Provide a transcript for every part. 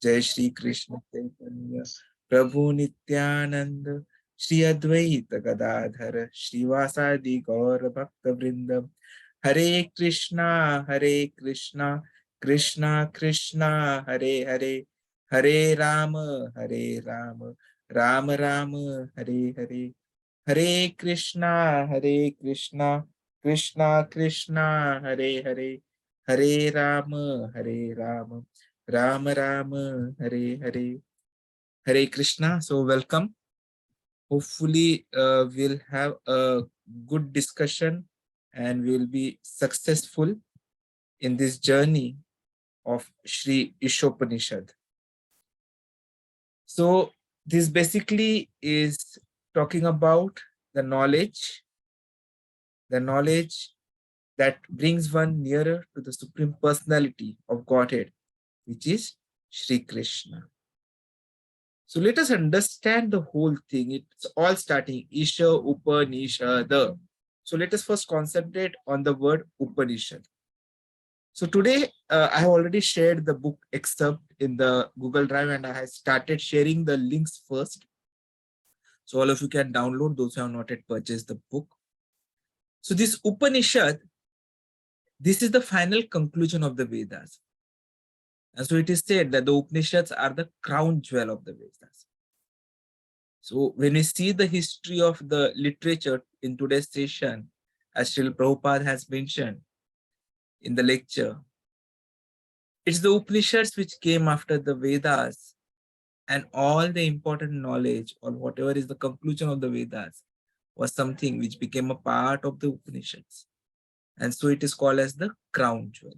Jai Shri Krishna Chaitanya Prabhu Nityananda Shri Advaita Gadadhara Srivasadi Gaura Bhakta Vrindam Hare Krishna Krishna Krishna Hare Hare Hare Rama Rama Rama Hare Hare Hare Krishna Krishna Krishna Hare Hare Hare Rama Rama Rama Hare Hare Hare Krishna. So welcome. Hopefully we'll have a good discussion and we'll be successful in this journey of Sri Ishopanishad. So this basically is talking about the knowledge that brings one nearer to the Supreme Personality of Godhead, which is Sri Krishna. So let us understand the whole thing. It's all starting Isha Upanishad. So let us first concentrate on the word Upanishad. So today I have already shared the book excerpt in the Google Drive and I have started sharing the links first. So all of you can download those who have not yet purchased the book. So this Upanishad, this is the final conclusion of the Vedas. And so it is said that the Upanishads are the crown jewel of the Vedas. So when we see the history of the literature in today's session, as Srila Prabhupada has mentioned in the lecture, it's the Upanishads which came after the Vedas, and all the important knowledge or whatever is the conclusion of the Vedas was something which became a part of the Upanishads. And so it is called as the crown jewel.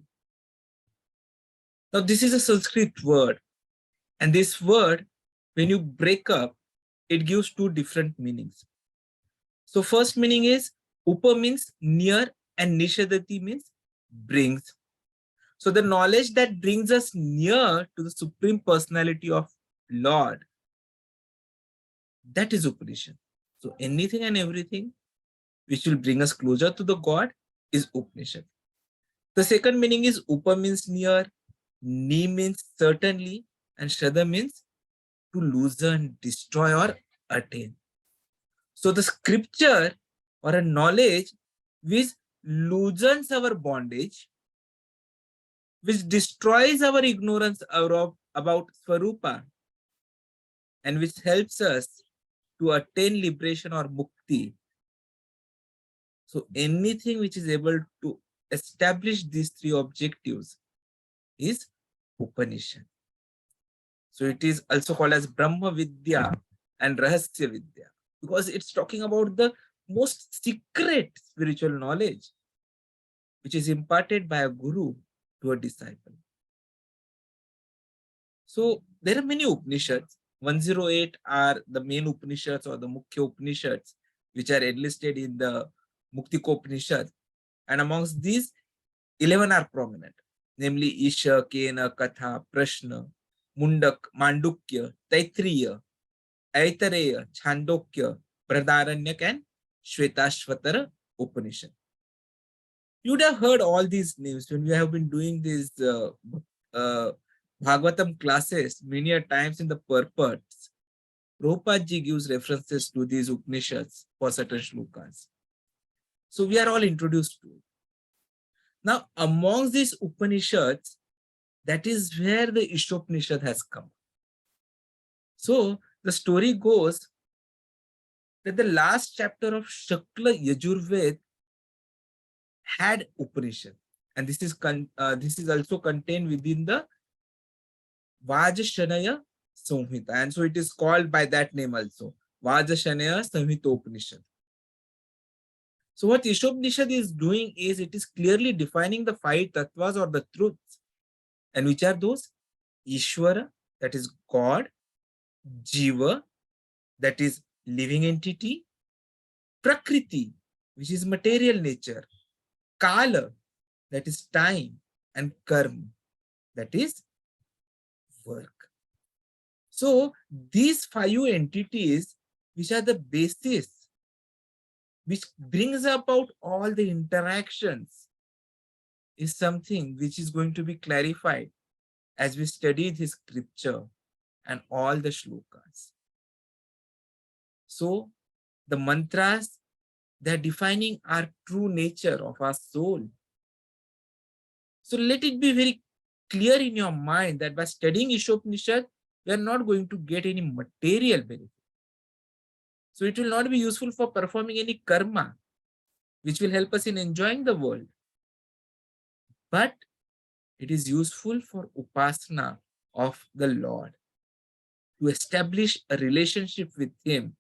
Now this is a Sanskrit word, and this word, when you break up, it gives two different meanings. So first meaning is Upa means near and Nishadati means brings. So the knowledge that brings us near to the Supreme Personality of Lord, that is Upanishad. So anything and everything which will bring us closer to the God is Upanishad. The second meaning is Upa means near, Ni means certainly, and Shraddha means to loosen, destroy, or attain. So the scripture or a knowledge which loosens our bondage, which destroys our ignorance about Swarupa, and which helps us to attain liberation or mukti. So anything which is able to establish these three objectives is Upanishad. So it is also called as Brahma Vidya and Rahasya Vidya, because it's talking about the most secret spiritual knowledge which is imparted by a guru to a disciple. So there are many Upanishads. 108 are the main Upanishads or the Mukhya Upanishads, which are enlisted in the Muktikopanishad. And amongst these, 11 are prominent, namely Isha, Kena, Katha, Prashna, Mundak, Mandukya, Taitriya, Aitareya, Chandokya, Brahdaranyak, and Shvetashvatara Upanishad. You would have heard all these names when we have been doing these Bhagavatam classes many a times in the purports. Prabhupada ji gives references to these Upanishads for certain shlokas. So we are all introduced to it. Now, amongst these Upanishads, that is where the Ishopanishad has come. So the story goes that the last chapter of Shukla Yajurveda had Upanishad, and this is also contained within the Vajasaneya Samhita, and so it is called by that name also, Vajasaneya Samhitopanishad. So what Ishopanishad is doing is it is clearly defining the 5 tattvas or the truths, and which are those? Ishvara, that is God; Jiva, that is living entity; Prakrati, which is material nature; Kaala, that is time; and Karma, that is work. So these 5 entities, which are the basis, which brings about all the interactions, is something which is going to be clarified as we studied his scripture and all the shlokas. So the mantras, they are defining our true nature of our soul. So let it be very clear in your mind that by studying Ishopanishad, we are not going to get any material benefit. So it will not be useful for performing any karma, which will help us in enjoying the world. But it is useful for Upasana of the Lord, to establish a relationship with Him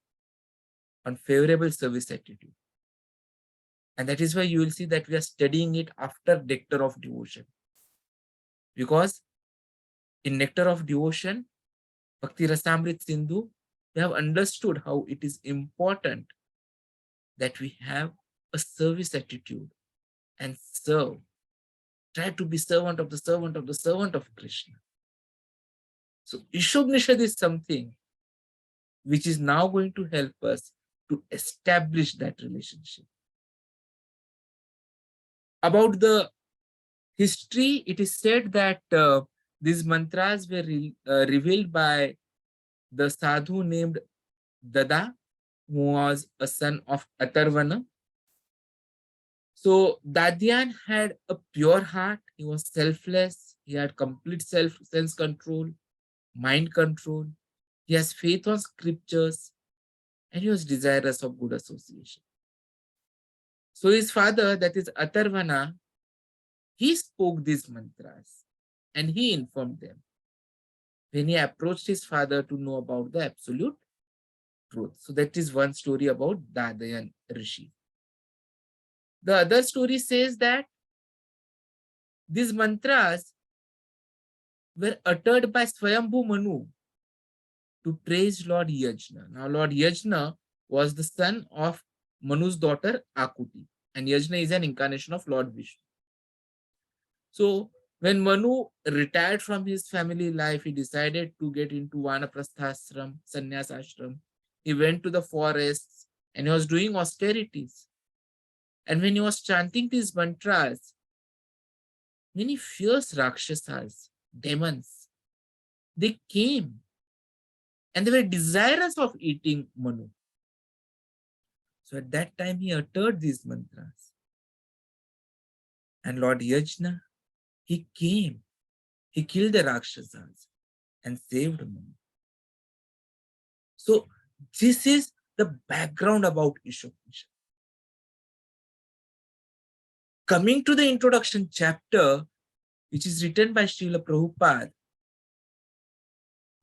on favorable service attitude. And that is why you will see that we are studying it after Nectar of Devotion. Because in Nectar of Devotion, Bhakti Rasamrit Sindhu, we have understood how it is important that we have a service attitude and serve. Try to be servant of the servant of the servant of Krishna. So Ishopanishad is something which is now going to help us to establish that relationship. About the history, it is said that these mantras were revealed by the sadhu named Dada, who was a son of Atarvana. So Dadyan had a pure heart. He was selfless. He had complete sense control, mind control. He has faith on scriptures, and he was desirous of good association. So his father, that is Atarvana, he spoke these mantras and he informed them when he approached his father to know about the absolute truth. So that is one story about Dadyan Rishi. The other story says that these mantras were uttered by Swayambhu Manu to praise Lord Yajna. Now, Lord Yajna was the son of Manu's daughter Akuti, and Yajna is an incarnation of Lord Vishnu. So, when Manu retired from his family life, he decided to get into Vanaprasthashram, Sannyas ashram. He went to the forests and he was doing austerities. And when he was chanting these mantras, many fierce Rakshasas, demons, they came and they were desirous of eating Manu. So at that time, he uttered these mantras. And Lord Yajna, he came, he killed the Rakshasas and saved Manu. So this is the background about Ishopanishad. Coming to the introduction chapter, which is written by Srila Prabhupada,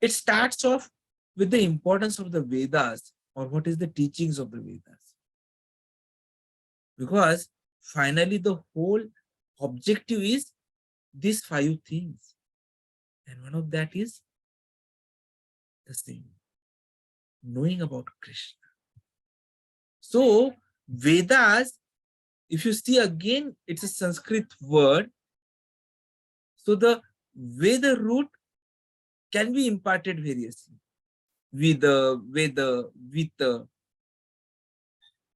it starts off with the importance of the Vedas, or what is the teachings of the Vedas. Because finally the whole objective is these 5 things. And one of that is the same, knowing about Krishna. So Vedas, if you see again, it's a Sanskrit word. So the Veda root can be imparted variously. Veda, Vita.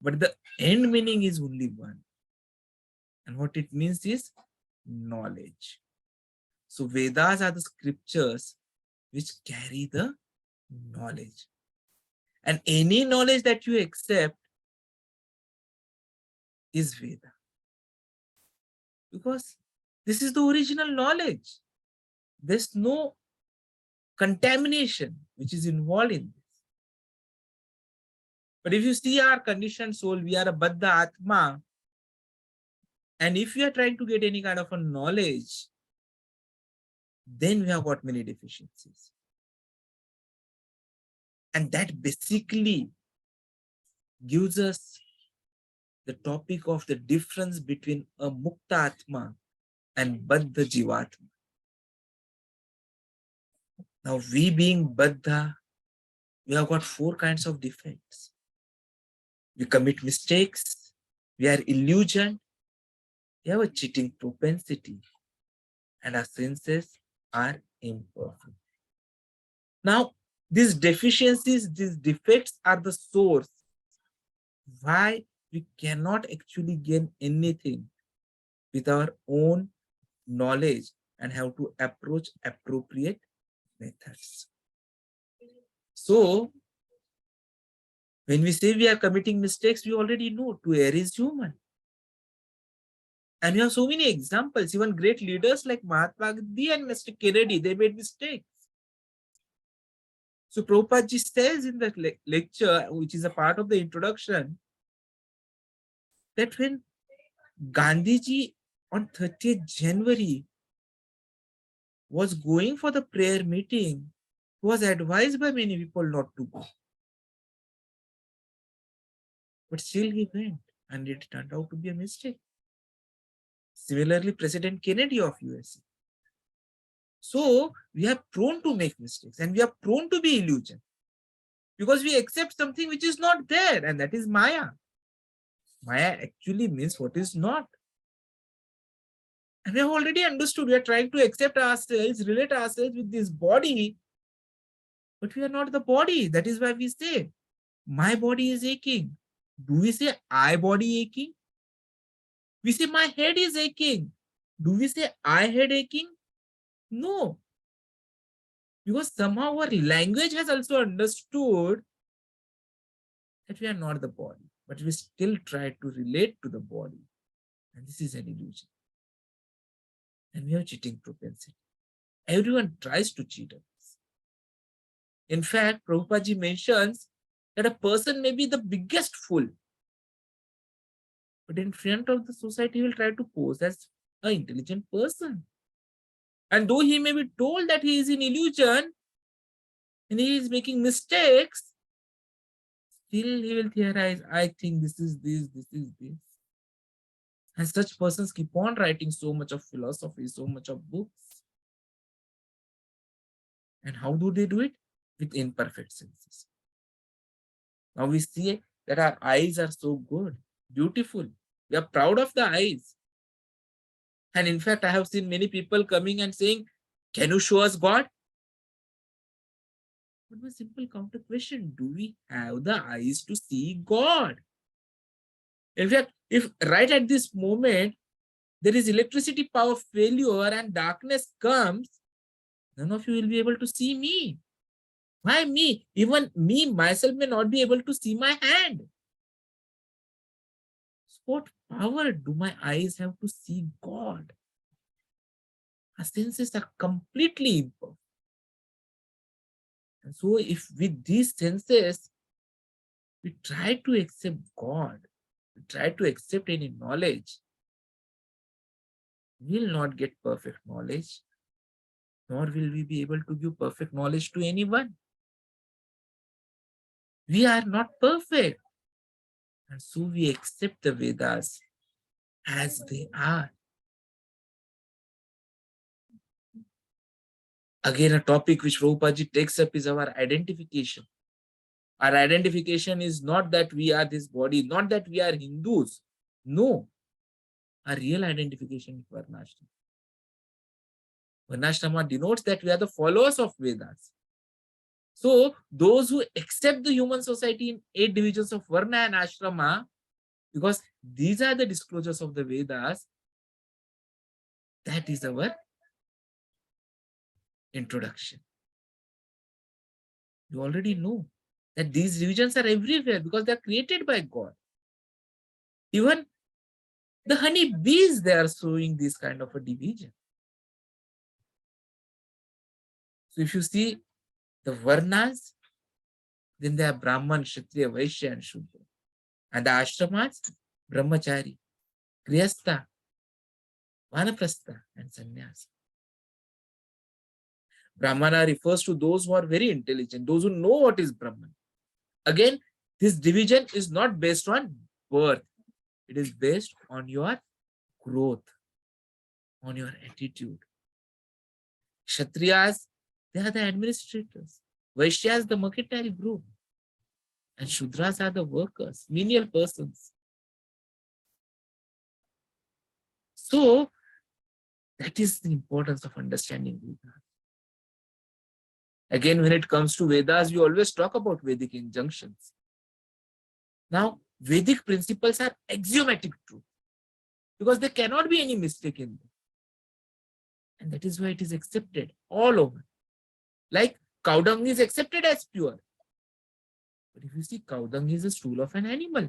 But the end meaning is only one. And what it means is knowledge. So Vedas are the scriptures which carry the knowledge. And any knowledge that you accept is Veda. Because this is the original knowledge. There's no contamination which is involved in this. But if you see our conditioned soul, we are a Baddha Atma. And if we are trying to get any kind of a knowledge, then we have got many deficiencies. And that basically gives us the topic of the difference between a Mukta Atma and Baddha Jivatma. Now, we being Baddha, we have got 4 kinds of defects. We commit mistakes, we are illusioned, we have a cheating propensity, and our senses are imperfect. Now, these deficiencies, these defects are the source why we cannot actually gain anything with our own knowledge and how to approach appropriate methods. So, when we say we are committing mistakes, we already know to err is human. And we have so many examples. Even great leaders like Mahatma Gandhi and Mr. Kennedy, they made mistakes. So Prabhupada ji says in that lecture, which is a part of the introduction, that when Gandhiji on 30th January was going for the prayer meeting, he was advised by many people not to go. But still he went, and it turned out to be a mistake. Similarly, President Kennedy of USA. So we are prone to make mistakes, and we are prone to be illusioned because we accept something which is not there, and that is Maya. Maya actually means what is not. And we have already understood. We are trying to accept ourselves, relate ourselves with this body, but we are not the body. That is why we say, my body is aching. Do we say, I body aching? We say, my head is aching. Do we say, I head aching? No. Because somehow our language has also understood that we are not the body, but we still try to relate to the body. And this is an illusion. And we have cheating propensity. Everyone tries to cheat us. In fact, Prabhupada ji mentions that a person may be the biggest fool, but in front of the society, he will try to pose as an intelligent person. And though he may be told that he is in illusion and he is making mistakes, still he will theorize, I think this is this, this is this. And such persons keep on writing so much of philosophy, so much of books. And how do they do it? With imperfect senses. Now we see that our eyes are so good, beautiful. We are proud of the eyes. And in fact, I have seen many people coming and saying, can you show us God? But my simple counter question, do we have the eyes to see God? In fact, if right at this moment, there is electricity power failure and darkness comes, none of you will be able to see me. Why me? Even me, myself may not be able to see my hand. So what power do my eyes have to see God? Our senses are completely imperfect. And so if with these senses, we try to accept God, we try to accept any knowledge, we will not get perfect knowledge, nor will we be able to give perfect knowledge to anyone. We are not perfect. And so we accept the Vedas as they are. Again, a topic which Prabhupada takes up is our identification. Our identification is not that we are this body, not that we are Hindus. No. Our real identification is Varnashrama. Varnashrama denotes that we are the followers of Vedas. So, those who accept the human society in 8 divisions of Varna and Ashrama, because these are the disclosures of the Vedas, that is our introduction. You already know that these divisions are everywhere because they are created by God. Even the honey bees, they are showing this kind of a division. So if you see the Varnas, then they are Brahman, Kshatriya, Vaishya and Shudra. And the Ashramas, Brahmachari, Grihastha, Vanaprastha and Sannyasa. Brahmana refers to those who are very intelligent, those who know what is Brahman. Again, this division is not based on birth. It is based on your growth, on your attitude. Kshatriyas, they are the administrators. Vaishyas, the mercantile group. And Shudras are the workers, menial persons. So, that is the importance of understanding Vedas. Again, when it comes to Vedas, we always talk about Vedic injunctions. Now, Vedic principles are axiomatic truth because there cannot be any mistake in them. And that is why it is accepted all over. Like cow dung is accepted as pure. But if you see, cow dung is a stool of an animal.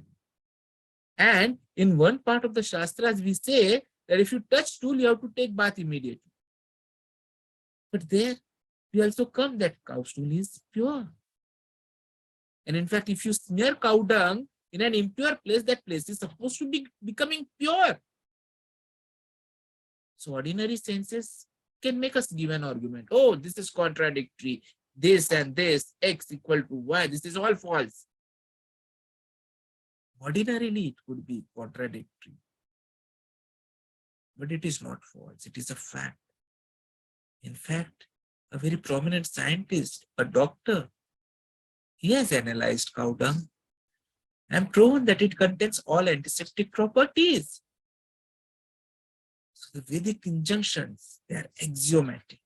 And in one part of the Shastras, we say that if you touch stool, you have to take bath immediately. But there, we also come that cow stool is pure. And in fact, if you smear cow dung in an impure place, that place is supposed to be becoming pure. So ordinary senses can make us give an argument. Oh, this is contradictory. This and this, X equal to Y. This is all false. Ordinarily, it could be contradictory. But it is not false. It is a fact. In fact, a very prominent scientist, a doctor, he has analyzed cow dung and proven that it contains all antiseptic properties. So the Vedic injunctions, they are axiomatic.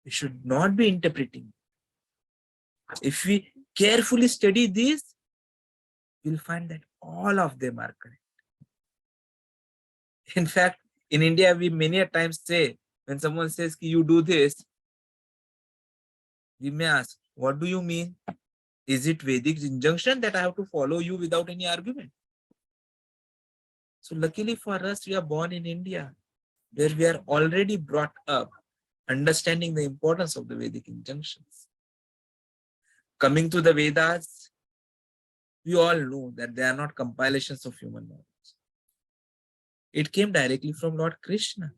We should not be interpreting. If we carefully study these, you'll find that all of them are correct. In fact, in India, we many a times say, when someone says, you do this, we may ask, what do you mean? Is it Vedic injunction that I have to follow you without any argument? So luckily for us, we are born in India, where we are already brought up understanding the importance of the Vedic injunctions. Coming to the Vedas, we all know that they are not compilations of human knowledge. It came directly from Lord Kṛṣṇa.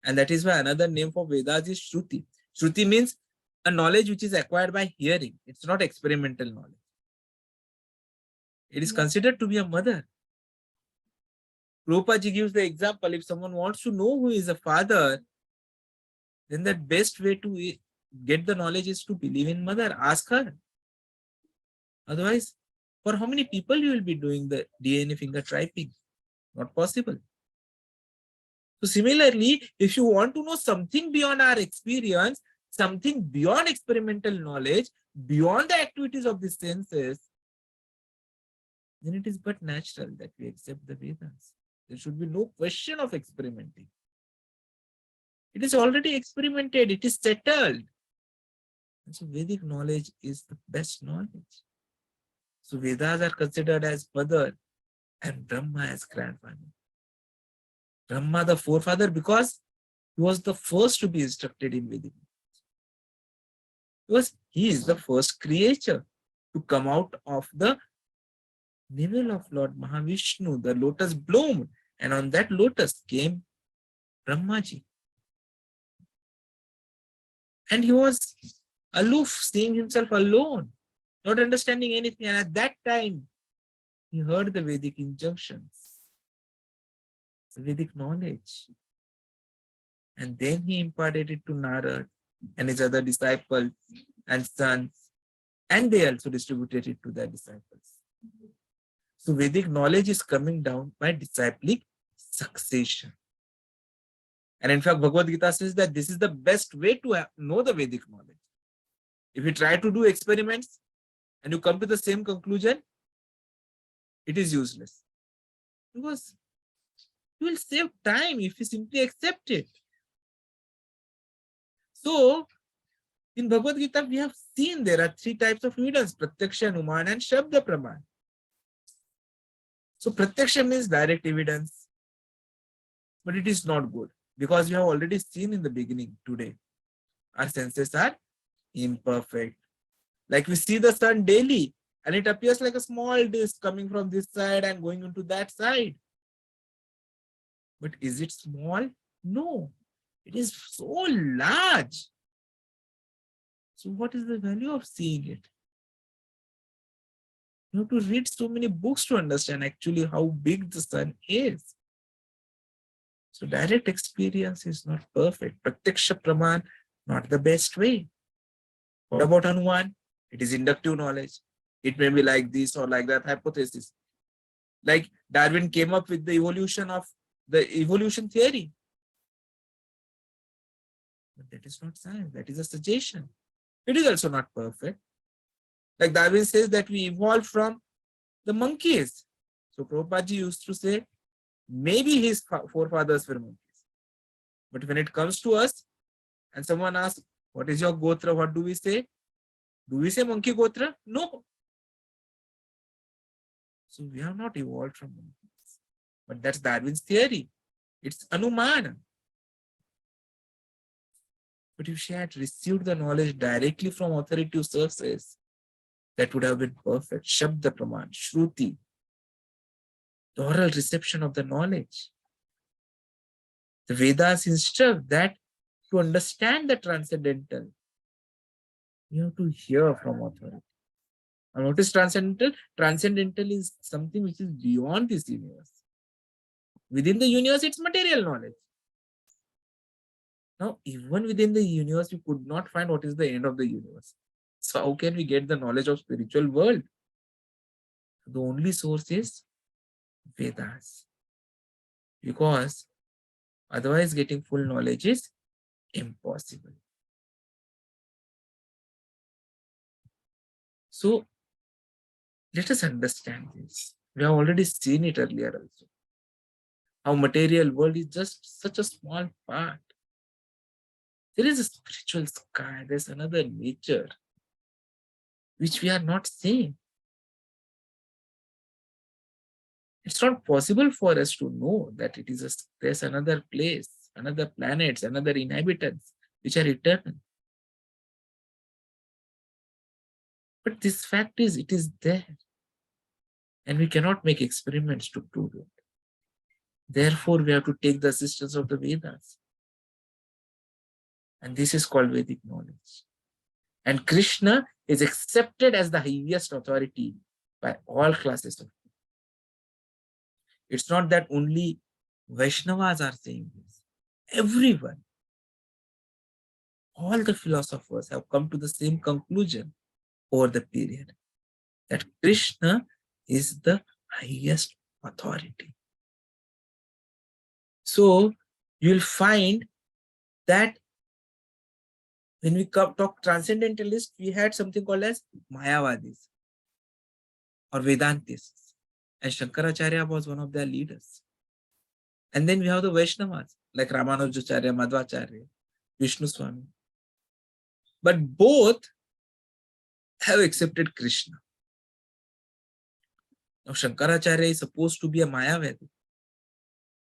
And that is why another name for Vedas is Shruti. Shruti means a knowledge which is acquired by hearing. It's not experimental knowledge. It is considered to be a mother. Prabhupada gives the example, if someone wants to know who is a father, then the best way to get the knowledge is to believe in mother. Ask her. Otherwise, for how many people you will be doing the DNA finger typing? Not possible. So similarly, if you want to know something beyond our experience, something beyond experimental knowledge, beyond the activities of the senses, then it is but natural that we accept the Vedas. There should be no question of experimenting. It is already experimented. It is settled. And so Vedic knowledge is the best knowledge. So Vedas are considered as mother and Brahma as grandfather. Brahma the forefather because he was the first to be instructed in Vedic. Because he is the first creature to come out of the navel of Lord Mahavishnu. The lotus bloomed, and on that lotus came Brahmaji. And he was aloof, seeing himself alone, not understanding anything. And at that time, he heard the Vedic injunctions, the Vedic knowledge. And then he imparted it to Narad and his other disciples and sons, and they also distributed it to their disciples. So Vedic knowledge is coming down by disciplic succession. And in fact, Bhagavad Gita says that this is the best way to know the Vedic knowledge. If you try to do experiments and you come to the same conclusion, it is useless. Because you will save time if you simply accept it. So, in Bhagavad Gita, we have seen there are three types of evidence: Pratyaksha, Anuman, and Shabda Praman. So, Pratyaksha means direct evidence, but it is not good because we have already seen in the beginning today. Our senses are imperfect. Like we see the sun daily and it appears like a small disk coming from this side and going into that side. But is it small? No. It is so large. So what is the value of seeing it? You have to read so many books to understand actually how big the sun is. So direct experience is not perfect. Pratyaksha Praman, not the best way. What about Anuman? It is inductive knowledge. It may be like this or like that hypothesis. Like Darwin came up with the evolution theory. But that is not science. That is a suggestion. It is also not perfect. Like Darwin says that we evolved from the monkeys. So Prabhupada used to say, maybe his forefathers were monkeys. But when it comes to us and someone asks, what is your Gotra? What do we say? Do we say monkey Gotra? No. So we have not evolved from monkeys. But that's Darwin's theory. It's Anumana. But if she had received the knowledge directly from authoritative sources, that would have been perfect. Shabda Praman, Shruti, the oral reception of the knowledge. The Vedas instruct that to understand the transcendental, you have to hear from authority. And what is transcendental? Transcendental is something which is beyond this universe. Within the universe, it's material knowledge. Now, even within the universe, we could not find what is the end of the universe. So how can we get the knowledge of spiritual world? The only source is Vedas. Because otherwise getting full knowledge is impossible. So let us understand this. We have already seen it earlier also. How material world is just such a small part. There is a spiritual sky. There's another nature which we are not seeing. It's not possible for us to know that it is there's another place, another planets, another inhabitants which are eternal. But this fact is, it is there. And we cannot make experiments to prove it. Therefore, we have to take the assistance of the Vedas. And this is called Vedic knowledge. And Kṛṣṇa is accepted as the highest authority by all classes of people. It's not that only Vaishnavas are saying this. Everyone, all the philosophers have come to the same conclusion over the period, that Kṛṣṇa is the highest authority. So you'll find that when we talk transcendentalists, we had something called as Mayavadis or Vedantists. And Shankaracharya was one of their leaders. And then we have the Vaishnavas, like Ramanujacharya, Madhvacharya, Vishnu Swami. But both have accepted Kṛṣṇa. Now Shankaracharya is supposed to be a Mayavadi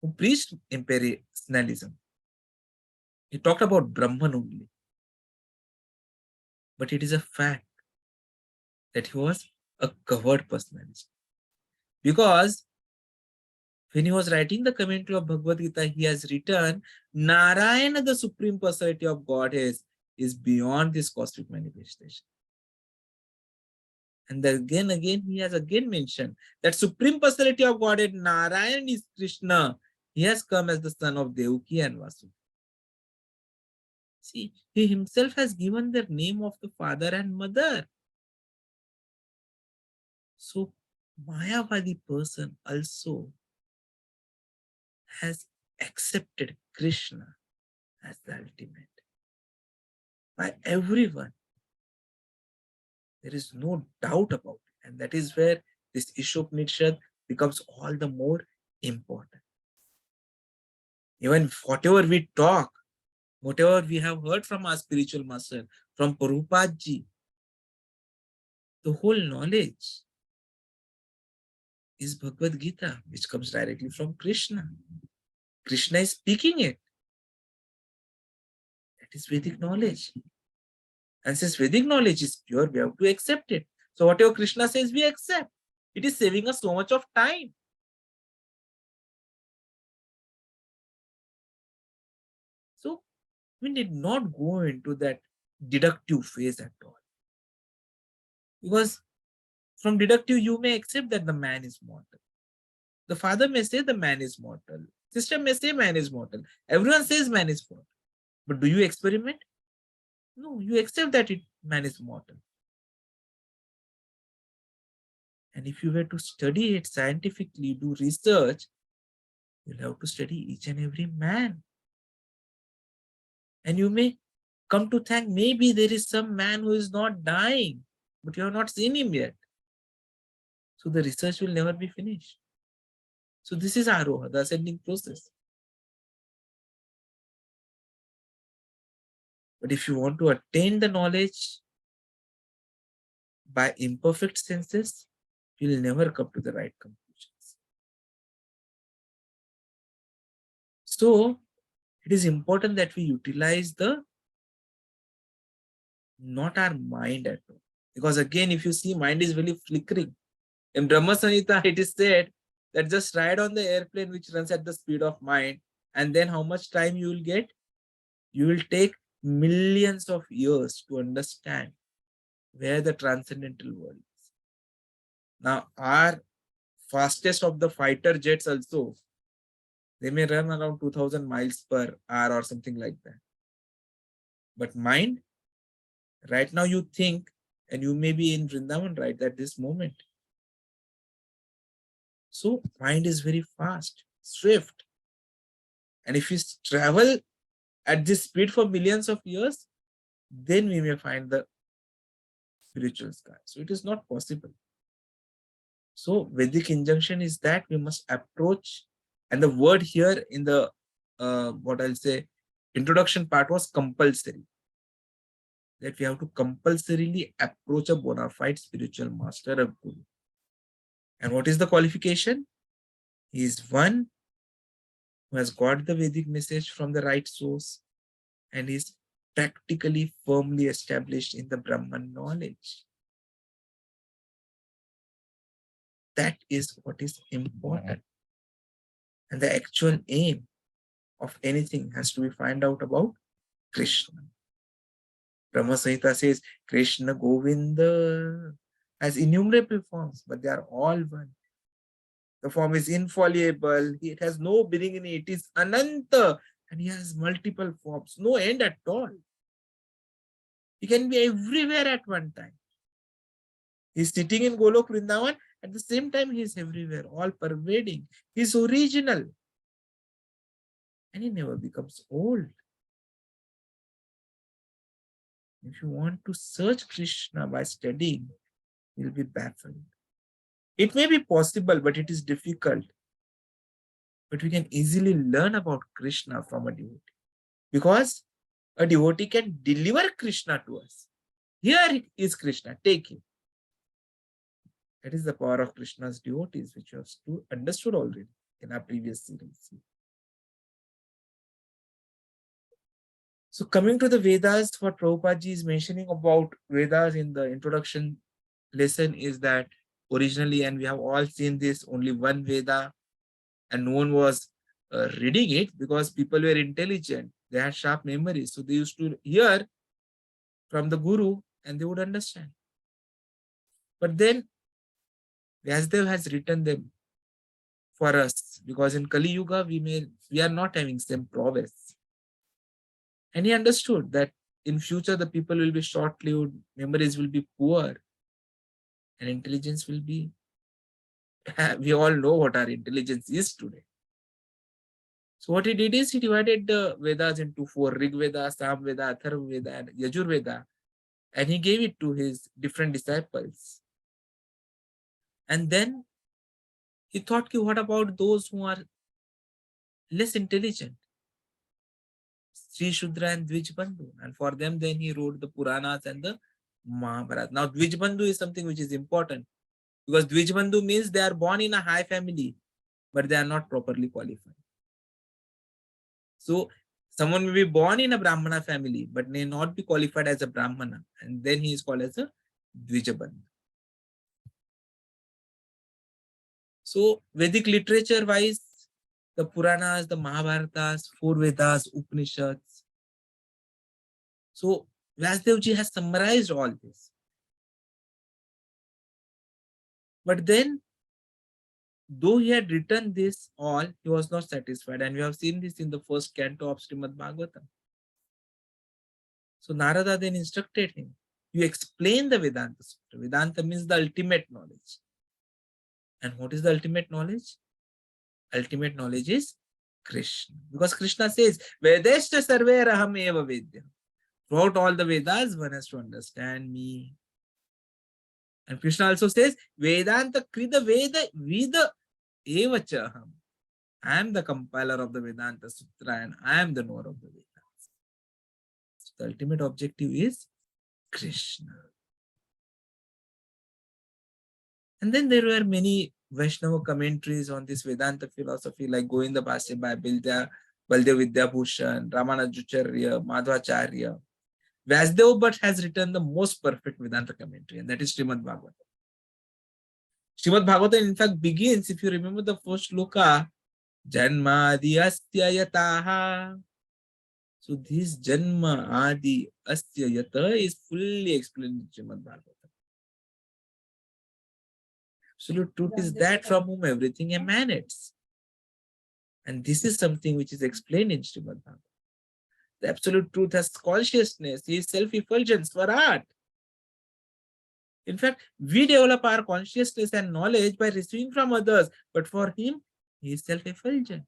who preached impersonalism. He talked about Brahman only. But it is a fact that he was a covered personality. Because when he was writing the commentary of Bhagavad Gita, he has written, Narayana, the Supreme Personality of Godhead, is beyond this cosmic manifestation. And then again, he has again mentioned that Supreme Personality of Godhead, Narayana is Kṛṣṇa. He has come as the son of Devaki and Vasudha. See, he himself has given the name of the father and mother. So, Mayavadi person also has accepted Kṛṣṇa as the ultimate. By everyone. There is no doubt about it. And that is where this Ishopanishad becomes all the more important. Even whatever we talk, whatever we have heard from our spiritual master, from Prabhupada ji, the whole knowledge is Bhagavad Gita, which comes directly from Kṛṣṇa. Kṛṣṇa is speaking it. That is Vedic knowledge. And since Vedic knowledge is pure, we have to accept it. So whatever Kṛṣṇa says, we accept. It is saving us so much of time. So we did not go into that deductive phase at all. Because from deductive, you may accept that the man is mortal. The father may say the man is mortal. Sister may say man is mortal. Everyone says man is mortal. But do you experiment? No, you accept that man is mortal. And if you were to study it scientifically, do research, you'll have to study each and every man. And you may come to think maybe there is some man who is not dying, but you have not seen him yet. So the research will never be finished. So this is Aroha, the ascending process. But if you want to attain the knowledge by imperfect senses, you will never come to the right conclusions. So it is important that we utilize not our mind at all. Because again, if you see, mind is really flickering. In Brahma Samhita, it is said that just ride on the airplane which runs at the speed of mind, and then how much time you will get? You will take millions of years to understand where the transcendental world is. Now, our fastest of the fighter jets also, they may run around 2000 miles per hour or something like that. But mind, right now you think, and you may be in Vrindavan right at this moment. So mind is very fast, swift. And if we travel at this speed for millions of years, then we may find the spiritual sky. So it is not possible. So Vedic injunction is that we must approach, and the word here in the what I'll say introduction part was compulsory. That we have to compulsorily approach a bona fide spiritual master, a guru. And what is the qualification? He is one who has got the Vedic message from the right source and is practically firmly established in the Brahman knowledge. That is what is important. And the actual aim of anything has to be find out about Krishna. Brahma Samhita says Krishna Govinda has innumerable forms, but they are all one. The form is infallible. It has no beginning. It is Ananta. And he has multiple forms. No end at all. He can be everywhere at one time. He's sitting in Golok Vrindavan. At the same time, he is everywhere, all pervading. He is original. And he never becomes old. If you want to search Krishna by studying, you'll be baffled. It may be possible, but it is difficult. But we can easily learn about Krishna from a devotee. Because a devotee can deliver Krishna to us. Here is Krishna, take him. That is the power of Krishna's devotees, which you have understood already in our previous series. So coming to the Vedas, what Prabhupada ji is mentioning about Vedas in the introduction lesson is that originally, and we have all seen this, only one Veda, and no one was reading it because people were intelligent. They had sharp memories. So they used to hear from the Guru and they would understand. But then Vyasdev has written them for us because in Kali Yuga we are not having same prowess. And he understood that in future the people will be short-lived, memories will be poor, and intelligence will be. We all know what our intelligence is today. So what he did is he divided the Vedas into 4: Rig Veda, Sam Veda, Atharvana, and Yajurveda, and he gave it to his different disciples. And then he thought, what about those who are less intelligent? Sri Shudra and Dvijbandhu. And for them, then he wrote the Puranas and the Mahabharata. Now, Dvijbandhu is something which is important because Dvijbandhu means they are born in a high family, but they are not properly qualified. So, someone may be born in a Brahmana family, but may not be qualified as a Brahmana. And then he is called as a Dvijbandhu. So, Vedic literature wise, the Puranas, the Mahabharatas, 4 Vedas, Upanishads. So, Vyasdevji has summarized all this. But then, though he had written this all, he was not satisfied. And we have seen this in the first canto of Srimad Bhagavatam. So, Narada then instructed him, you explain the Vedanta Sutra. Vedanta means the ultimate knowledge. And what is the ultimate knowledge? Ultimate knowledge is Krishna. Because Krishna says, Vedeshta sarve raham eva vedya. Throughout all the Vedas, one has to understand me. And Krishna also says, Vedanta krida veda vida eva chaham. I am the compiler of the Vedanta Sutra and I am the knower of the Vedas. The ultimate objective is Krishna. And then there were many Vaishnava commentaries on this Vedanta philosophy, like Govinda Bhasya by Baldev Vidyabhushan, Ramanujacharya, Madhvacharya. Vyasdev Bhatt has written the most perfect Vedanta commentary, and that is Srimad Bhagavatam. Srimad Bhagavatam, in fact, begins, if you remember the first shloka, Janmadi Astya Yataha. So this Janma Adi Astya Yata is fully explained in Srimad Bhagavatam. Absolute truth is that from whom everything emanates. And this is something which is explained in Srimad Bhagavatam. The absolute truth has consciousness. He is self-effulgence for art. In fact, we develop our consciousness and knowledge by receiving from others. But for him, he is self-effulgent.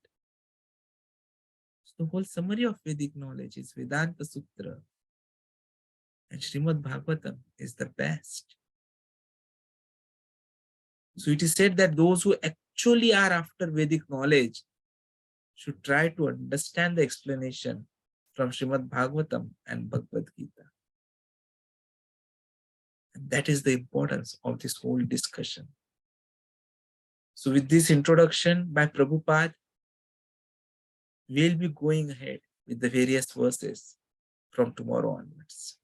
So the whole summary of Vedic knowledge is Vedanta Sutra. And Srimad Bhagavatam is the best. So it is said that those who actually are after Vedic knowledge should try to understand the explanation from Srimad Bhagavatam and Bhagavad Gita. And that is the importance of this whole discussion. So with this introduction by Prabhupada, we'll be going ahead with the various verses from tomorrow onwards.